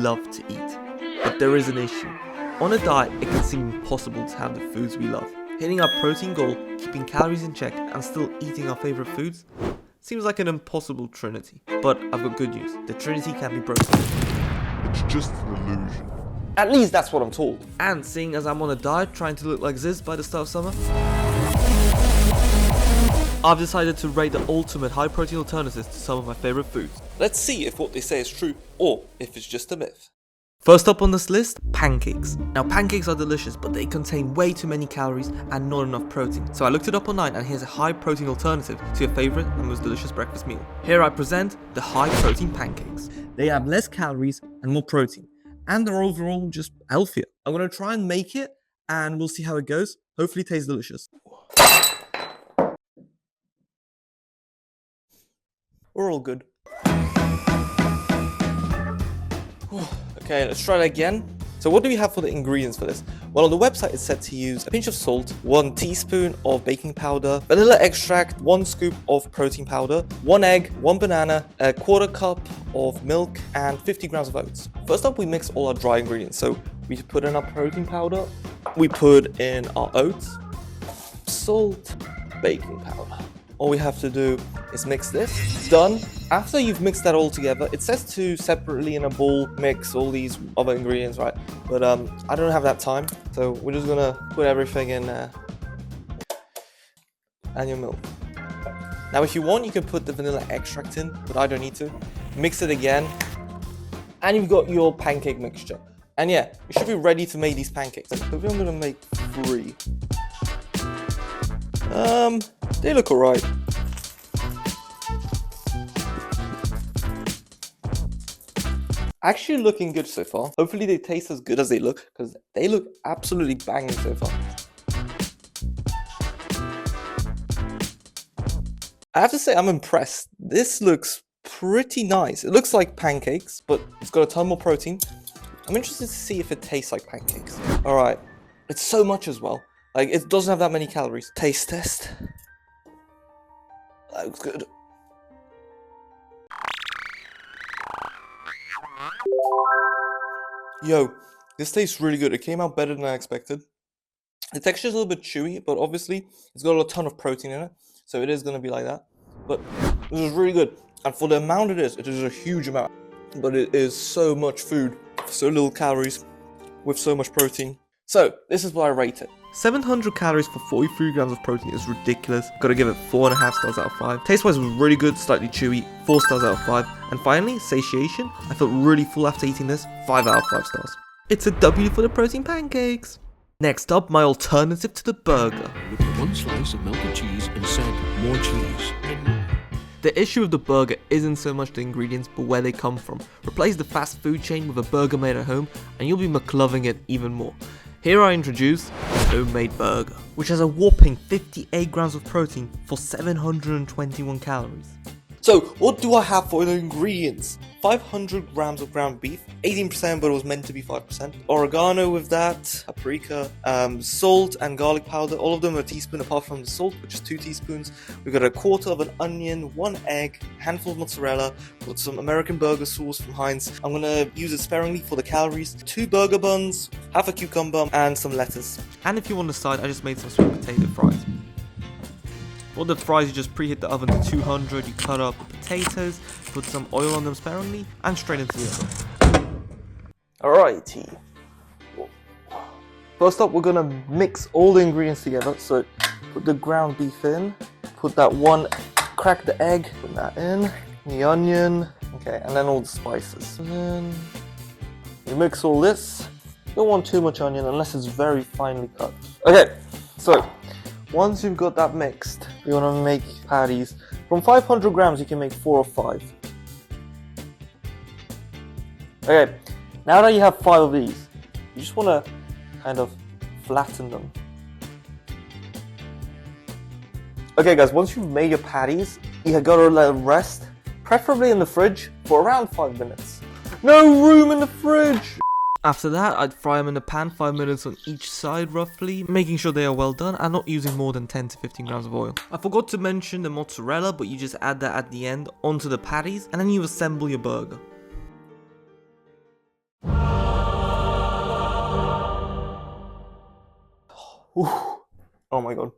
love to eat. But there is an issue. On a diet, it can seem impossible to have the foods we love. Hitting our protein goal, keeping calories in check, and still eating our favorite foods seems like an impossible trinity. But I've got good news. The trinity can be broken. It's just an illusion. At least that's what I'm told. And seeing as I'm on a diet trying to look like this by the start of summer, I've decided to rate the ultimate high protein alternatives to some of my favorite foods. Let's see if what they say is true or if it's just a myth. First up on this list, pancakes. Now pancakes are delicious, but they contain way too many calories and not enough protein. So I looked it up online and here's a high protein alternative to your favorite and most delicious breakfast meal. Here I present the high protein pancakes. They have less calories and more protein, and they're overall just healthier. I'm gonna try and make it and we'll see how it goes. Hopefully it tastes delicious. We're all good. Okay, let's try that again. So what do we have for the ingredients for this? Well, on the website it's said to use a pinch of salt, 1 teaspoon of baking powder, vanilla extract, 1 scoop of protein powder, 1 egg, 1 banana, a 1/4 cup of milk, and 50 grams of oats. First up, we mix all our dry ingredients. So we put in our protein powder, we put in our oats, salt, baking powder. All we have to do is mix this. Done. After you've mixed that all together, it says to separately in a bowl mix all these other ingredients, right? But I don't have that time, so we're just gonna put everything in there. And your milk. Now if you want, you can put the vanilla extract in, but I don't need to. Mix it again, and you've got your pancake mixture. And yeah, you should be ready to make these pancakes. I think I'm gonna make 3. They look alright. Actually looking good so far. Hopefully they taste as good as they look, because they look absolutely banging so far. I have to say I'm impressed. This looks pretty nice. It looks like pancakes, but it's got a ton more protein. I'm interested to see if it tastes like pancakes. Alright, it's so much as well. Like, it doesn't have that many calories. Taste test. That looks good. Yo, this tastes really good. It came out better than I expected. The texture is a little bit chewy, but obviously it's got a ton of protein in it, so it is going to be like that. But this is really good. And for the amount it is a huge amount. But it is so much food, so little calories, with so much protein. So, this is what I rate it. 700 calories for 43 grams of protein is ridiculous. Gotta give it 4.5 stars out of 5. Taste wise was really good, slightly chewy, 4 stars out of 5. And finally, satiation. I felt really full after eating this, 5 out of 5 stars. It's a W for the protein pancakes. Next up, my alternative to the burger. With 1 slice of melted cheese and said more cheese. The issue with the burger isn't so much the ingredients, but where they come from. Replace the fast food chain with a burger made at home, and you'll be McLoving it even more. Here I introduce homemade burger, which has a whopping 58 grams of protein for 721 calories. So, what do I have for the ingredients? 500 grams of ground beef, 18% but it was meant to be 5%. Oregano with that, paprika, salt and garlic powder, all of them a teaspoon apart from the salt, which is 2 teaspoons. We've got a 1/4 of an onion, 1 egg, a handful of mozzarella, got some American burger sauce from Heinz. I'm gonna use it sparingly for the calories, 2 burger buns, half a cucumber, and some lettuce. And if you want a side, I just made some sweet potato fries. For the fries, you just preheat the oven to 200, you cut up the potatoes, put some oil on them sparingly, and straight into the oven. Alrighty. First up, we're gonna mix all the ingredients together. So, put the ground beef in, put that crack the egg, put that in, the onion, okay, and then all the spices. And then you mix all this. You don't want too much onion unless it's very finely cut. Okay, so once you've got that mixed, you want to make patties. From 500 grams, you can make 4 or 5. Okay, now that you have 5 of these, you just want to kind of flatten them. Okay guys, once you've made your patties, you gotta let them rest, preferably in the fridge, for around 5 minutes. No room in the fridge! After that, I'd fry them in the pan 5 minutes on each side roughly, making sure they are well done and not using more than 10 to 15 grams of oil. I forgot to mention the mozzarella, but you just add that at the end onto the patties and then you assemble your burger. Ooh. Oh my god.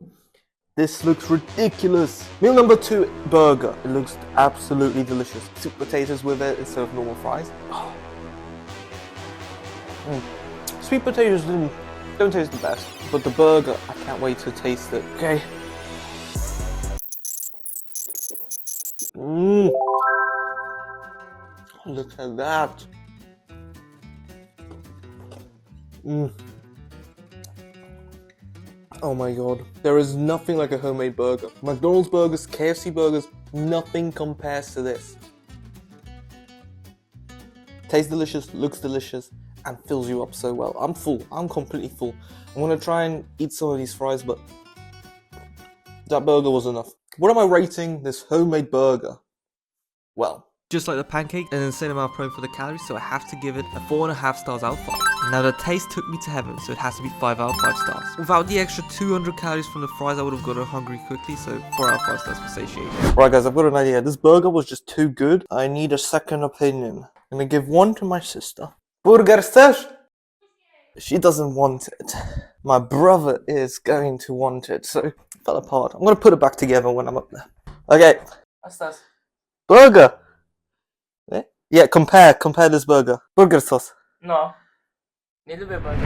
This looks ridiculous. Meal number 2, burger. It looks absolutely delicious. Sweet potatoes with it instead of normal fries. Oh. Sweet potatoes don't taste the best, but the burger, I can't wait to taste it. Okay. Look at that. Oh my god. There is nothing like a homemade burger. McDonald's burgers, KFC burgers, nothing compares to this. Tastes delicious, looks delicious, and fills you up so well. I'm full. I'm completely full. I'm gonna try and eat some of these fries, but that burger was enough. What am I rating this homemade burger? Well, just like the pancake, an insane amount of protein for the calories, so I have to give it a 4.5 stars out of 5. Now the taste took me to heaven, so it has to be 5 out of 5 stars. Without the extra 200 calories from the fries, I would have gotten hungry quickly, so 4 out of 5 stars for satiation. Right guys, I've got an idea. This burger was just too good. I need a second opinion. I'm gonna give one to my sister. Burger ster! She doesn't want it. My brother is going to want it, so it fell apart. I'm gonna put it back together when I'm up there. Okay. What's that? Burger! Yeah, compare this burger. Burger sauce. No. Nie lubię bardzo.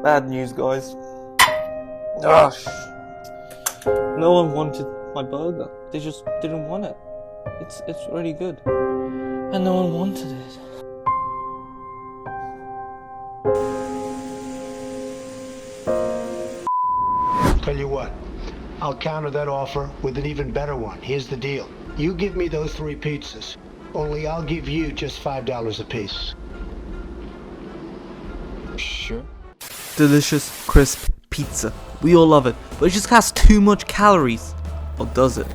Bad news, guys. Gosh. No one wanted my burger. They just didn't want it. It's really good. And no one wanted it. Tell you what, I'll counter that offer with an even better one. Here's the deal. You give me those 3 pizzas, only I'll give you just $5 a piece. Sure. Delicious, crisp pizza. We all love it, but it just has too much calories. Or does it?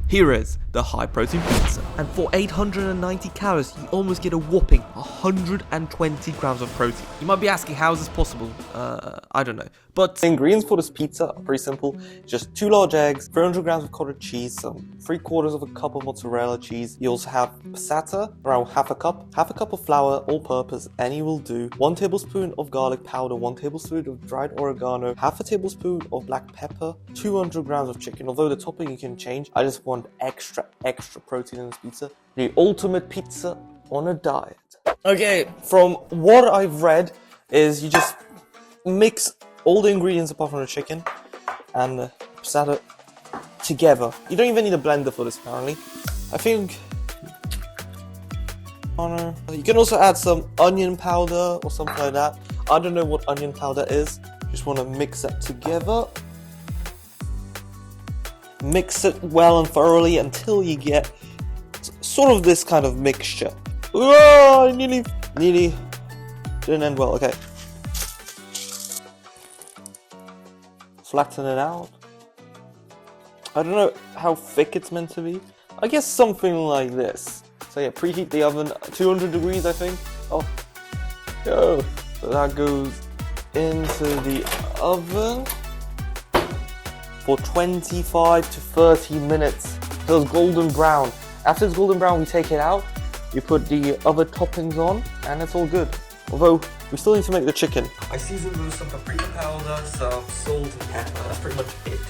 Here is the high protein pizza. And for 890 calories, you almost get a whopping 120 grams of protein. You might be asking, how is this possible? I don't know. But the ingredients for this pizza are pretty simple. Just 2 large eggs, 300 grams of cottage cheese, some 3/4 of a cup of mozzarella cheese. You also have passata, around half a cup of flour, all purpose, any will do. 1 tablespoon of garlic powder, 1 tablespoon of dried oregano, half a tablespoon of black pepper, 200 grams of chicken. Although the topping you can change, I just want extra protein in this pizza. The ultimate pizza on a diet. Okay, from what I've read is you just mix all the ingredients apart from the chicken and passata together. You don't even need a blender for this apparently. I think you can also add some onion powder or something like that. I don't know what onion powder is. Just want to mix that together. Mix it well and thoroughly until you get sort of this kind of mixture. Oh, I nearly didn't end well. Okay. Flatten it out. I don't know how thick it's meant to be. I guess something like this. So yeah, preheat the oven 200 degrees, I think. Oh, go. So that goes into the oven for 25 to 30 minutes till it's golden brown. After it's golden brown, we take it out. You put the other toppings on, and it's all good. Although, we still need to make the chicken. I seasoned with some paprika powder, some salt and pepper. That's pretty much it.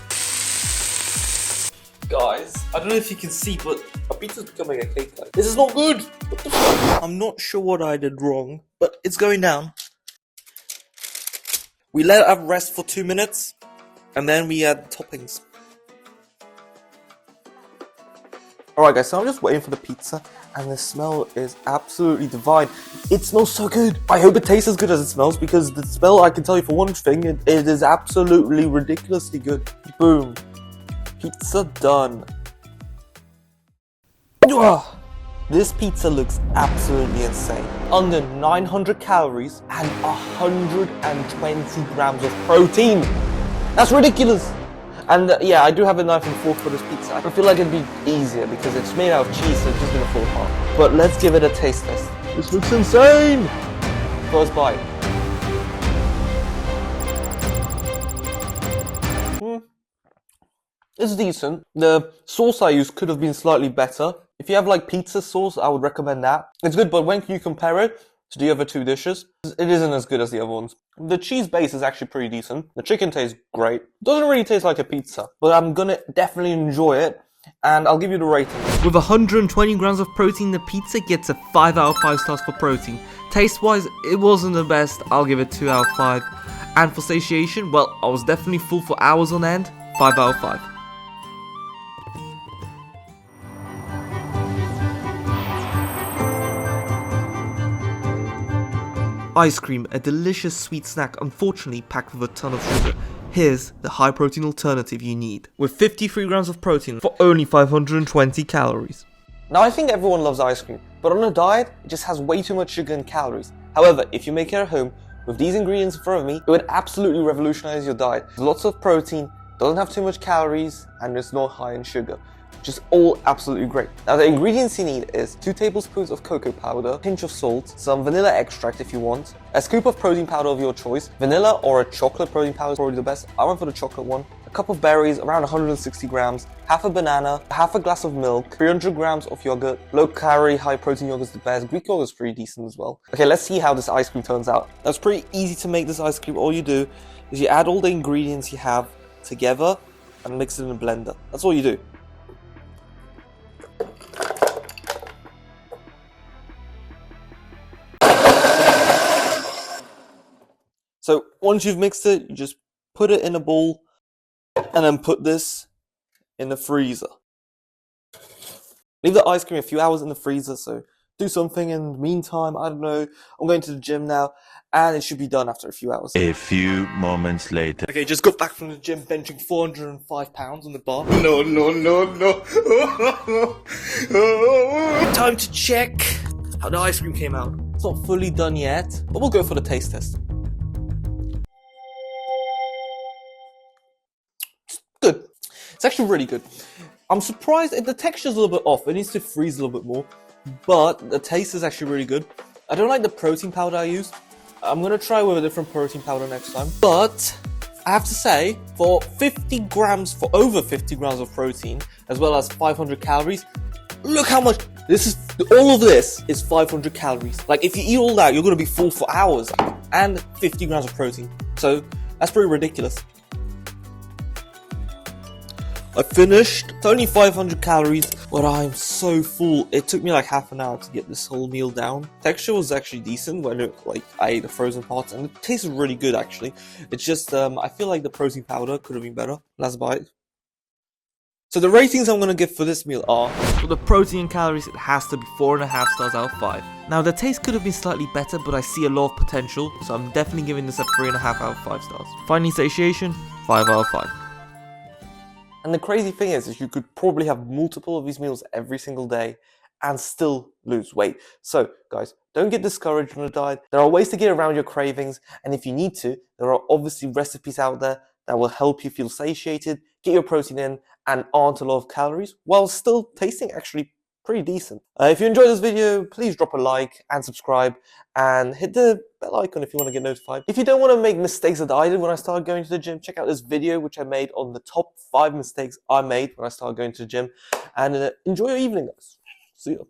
Guys, I don't know if you can see, but our pizza's becoming a cake like. This is not good! What the fuck? I'm not sure what I did wrong, but it's going down. We let it rest for 2 minutes, and then we add toppings. Alright guys, so I'm just waiting for the pizza, and the smell is absolutely divine. It smells so good. I hope it tastes as good as it smells, because the smell, I can tell you for one thing, it is absolutely ridiculously good. Boom. Pizza done. Ugh. This pizza looks absolutely insane. Under 900 calories and 120 grams of protein. That's ridiculous. And yeah, I do have a knife and fork for this pizza. I feel like it'd be easier because it's made out of cheese, so it's just gonna fall apart. But let's give it a taste test. This looks insane! First bite. It's decent. The sauce I used could have been slightly better. If you have like pizza sauce, I would recommend that. It's good, but when you compare it to the other two dishes, it isn't as good as the other ones. The cheese base is actually pretty decent. The chicken tastes great. Doesn't really taste like a pizza, but I'm gonna definitely enjoy it, and I'll give you the rating. With 120 grams of protein, the pizza gets a 5 out of 5 stars for protein. Taste-wise, it wasn't the best, I'll give it 2 out of 5. And for satiation, well, I was definitely full for hours on end, 5 out of 5. Ice cream, a delicious sweet snack, unfortunately packed with a ton of sugar. Here's the high protein alternative you need, with 53 grams of protein for only 520 calories. Now I think everyone loves ice cream, but on a diet, it just has way too much sugar and calories. However, if you make it at home, with these ingredients in front of me, it would absolutely revolutionize your diet. There's lots of protein, doesn't have too much calories, and it's not high in sugar. Just all absolutely great. Now the ingredients you need is 2 tablespoons of cocoa powder, a pinch of salt, some vanilla extract if you want, a scoop of protein powder of your choice, vanilla or a chocolate protein powder is probably the best. I went for the chocolate one. A cup of berries, around 160 grams, half a banana, half a glass of milk, 300 grams of yogurt. Low calorie, high protein yogurt is the best. Greek yogurt is pretty decent as well. Okay, let's see how this ice cream turns out. That's pretty easy to make this ice cream. All you do is you add all the ingredients you have together and mix it in a blender. That's all you do. So once you've mixed it, you just put it in a bowl and then put this in the freezer. Leave the ice cream a few hours in the freezer, so do something in the meantime. I don't know, I'm going to the gym now, and it should be done after a few hours. A few moments later. Okay, just got back from the gym benching 405 pounds on the bar. No. Time to check how the ice cream came out. It's not fully done yet, but we'll go for the taste test. Good. It's actually really good. I'm surprised the texture's a little bit off. It needs to freeze a little bit more, but the taste is actually really good. I don't like the protein powder I used. I'm gonna try with a different protein powder next time. But I have to say, for over 50 grams of protein, as well as 500 calories, look how much all of this is 500 calories. Like if you eat all that, you're gonna be full for hours, and 50 grams of protein. So that's pretty ridiculous. I finished. It's only 500 calories, but I'm so full. It took me like half an hour to get this whole meal down. Texture was actually decent when I ate the frozen parts, and it tasted really good actually. It's just I feel like the protein powder could have been better. Last bite. So the ratings I'm gonna give for this meal are: For the protein and calories, it has to be 4.5 stars out of 5. Now the taste could have been slightly better, but I see a lot of potential, so I'm definitely giving this a 3.5 out of 5 stars. Finally, satiation, 5 out of 5. And the crazy thing is you could probably have multiple of these meals every single day and still lose weight. So guys, don't get discouraged on a diet. There are ways to get around your cravings, and if you need to, there are obviously recipes out there that will help you feel satiated, get your protein in, and aren't a lot of calories, while still tasting actually pretty decent. If you enjoyed this video, please drop a like and subscribe, and hit the bell icon if you want to get notified. If you don't want to make mistakes that I did when I started going to the gym, check out this video which I made on the top 5 mistakes I made when I started going to the gym, and enjoy your evening guys. See you.